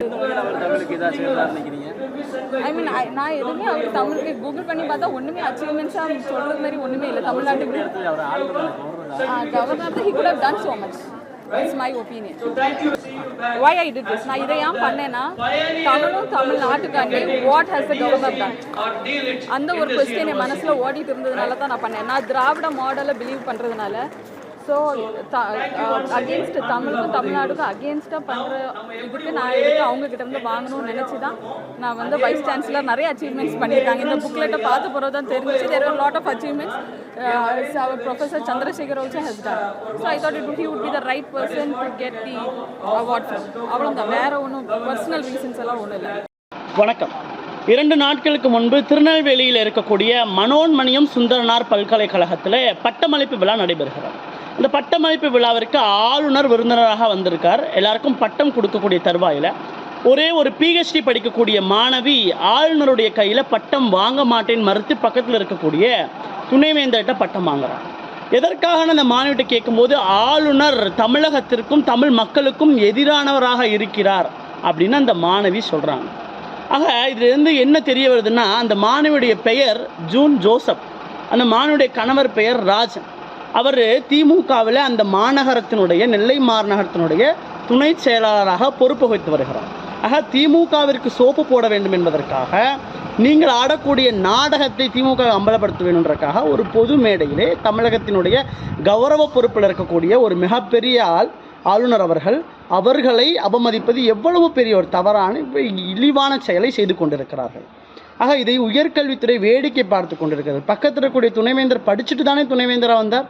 எந்த வகையில் அவர் தமிழுக்கு இதாக செய்யறதா நினைக்கிறீங்க? ஐ மீன் நான் எதுவுமே அவர் தமிழுக்கு கூகுள் பண்ணி பார்த்தா ஒன்றுமே அச்சீவ்மெண்ட்ஸாக சொல்கிறது மாதிரி ஒன்றுமே இல்லை தமிழ்நாட்டுக்கு. அவர் ஆளுநர் கவர்னர் தான் he could have done so much. It's my opinion. Why I did this? நான் இதை ஏன் பண்ணேன்னா தமிழும் தமிழ்நாட்டுக்காண்டி what has the governor done அந்த ஒரு கொஸ்டின் என் மனசில் ஓடிட்டு இருந்ததுனால தான் நான் பண்ணேன். நான் திராவிட மாடலை பிலீவ் பண்ணுறதுனால ஸோ அகெயின்ஸ்ட் தமிழுக்கும் தமிழ்நாடுக்கும் அகெயின்ஸ்டாக பண்ணுற இதுக்கு நான் எடுத்து அவங்கக்கிட்ட இருந்து வாங்கணும்னு நினச்சி தான் நான் வந்து வைஸ் சான்சலர் நிறைய அச்சீவ்மெண்ட்ஸ் பண்ணியிருக்காங்க. இந்த புக்லெட்டை பார்த்து போகிறது தான் தெரிஞ்சிச்சு. There are lot of achievements அவர் professor Chandrasekhar also has done. So I thought he would be the right person to get the award from. அவ்வளோதான், வேறு ஒன்றும் பர்சனல் ரீசன்ஸ் எல்லாம் ஒன்றும் இல்லை. வணக்கம். 2 நாட்களுக்கு முன்பு திருநெல்வேலியில் இருக்கக்கூடிய மனோன்மணியம் சுந்தரனார் பல்கலைக்கழகத்தில் பட்டமளிப்பு விழா நடைபெறுகிறது. இந்த பட்டமளிப்பு விழாவிற்கு ஆளுநர் விருந்தினராக வந்திருக்கார். எல்லாருக்கும் பட்டம் கொடுக்கக்கூடிய தருவாயில் ஒரே ஒரு பிஹெச்டி படிக்கக்கூடிய மாணவி ஆளுநருடைய கையில் பட்டம் வாங்க மாட்டேன்னு மறுத்து பக்கத்தில் இருக்கக்கூடிய துணைவேந்தர்கிட்ட பட்டம் வாங்குறார். எதற்காக அந்த மாணவிட்ட கேட்கும்போது ஆளுநர் தமிழகத்திற்கும் தமிழ் மக்களுக்கும் எதிரானவராக இருக்கிறார் அப்படின்னு அந்த மாணவி சொல்கிறாங்க. ஆக இதுலேருந்து என்ன தெரிய வருதுன்னா, அந்த மாணவியுடைய பெயர் ஜூன் ஜோசப், அந்த மாணவியுடைய கணவர் பெயர் ராஜன். அவர் திமுகவில் அந்த மாநகரத்தினுடைய நெல்லை மாநகரத்தினுடைய துணை செயலாளராக பொறுப்பு வகித்து வருகிறார். ஆக திமுகவிற்கு சோப்பு போட வேண்டும் என்பதற்காக நீங்கள் ஆடக்கூடிய நாடகத்தை திமுக அம்பலப்படுத்த வேண்டும்ன்றக்காக ஒரு பொது மேடையிலே தமிழகத்தினுடைய கௌரவ பொறுப்பில் இருக்கக்கூடிய ஒரு மிகப்பெரிய ஆளுநர் அவர்களை அவமதிப்பது எவ்வளவு பெரிய ஒரு தவறான இழிவான செயலை செய்து கொண்டிருக்கிறார்கள். ஆக இதை உயர்கல்வித்துறை வேடிக்கை பார்த்து கொண்டிருக்கிறது. பக்கத்தில் இருக்கக்கூடிய துணைவேந்தர் படிச்சுட்டு தானே துணைவேந்தராக வந்தார்.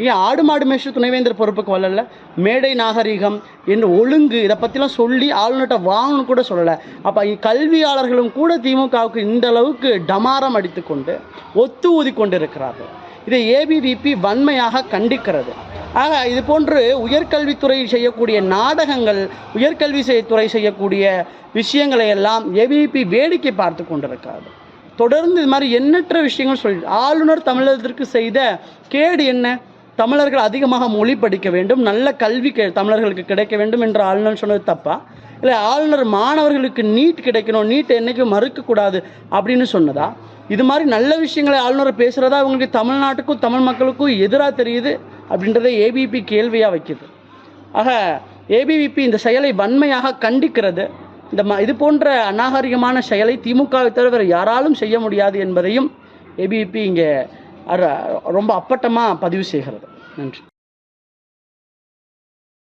ஏன் ஆடு மாடு மேய்ச்சி துணைவேந்தர் பொறுப்புக்கு வரல? மேடை நாகரிகம் என்று ஒழுங்கு இதை பற்றிலாம் சொல்லி ஆளுநர்கிட்ட வாங்கணும்னு கூட சொல்லலை. அப்போ கல்வியாளர்களும் கூட திமுகவுக்கு இந்த அளவுக்கு டமாரம் அடித்து கொண்டு ஒத்து ஊதி கொண்டிருக்கிறார்கள். இதை ஏபிவிபி வன்மையாக கண்டிக்கிறது. ஆக இது போன்று உயர்கல்வித்துறை செய்யக்கூடிய நாடகங்கள், உயர்கல்வித்துறை செய்யக்கூடிய விஷயங்களை எல்லாம் ஏபிவிபி வேடிக்கை பார்த்து கொண்டிருக்கிறது. தொடர்ந்து இது மாதிரி எண்ணற்ற விஷயங்கள் சொல்லி ஆளுநர் தமிழகத்திற்கு செய்த கேடு என்ன? தமிழர்கள் அதிகமாக மொழி படிக்க வேண்டும், நல்ல கல்வி தமிழர்களுக்கு கிடைக்க வேண்டும் என்று ஆளுநர் சொன்னது தப்பா? இல்லை ஆளுநர் மாணவர்களுக்கு நீட் கிடைக்கணும், நீட் என்றைக்கும் மறுக்கக்கூடாது அப்படின்னு சொன்னதா? இது மாதிரி நல்ல விஷயங்களை ஆளுநர் பேசுகிறதா அவங்களுக்கு தமிழ்நாட்டுக்கும் தமிழ் மக்களுக்கும் எதிராக தெரியுது அப்படின்றத ஏபிவிபி கேள்வியாக வைக்குது. ஆக ஏபிவிபி இந்த செயலை வன்மையாக கண்டிக்கிறது. இது போன்ற அநாகரிகமான செயலை திமுகவை தவிர யாராலும் செய்ய முடியாது என்பதையும் ஏபிவிபி இங்கே ரொம்ப அப்பட்டமாக பதிவு செய்கிறது. நன்றி.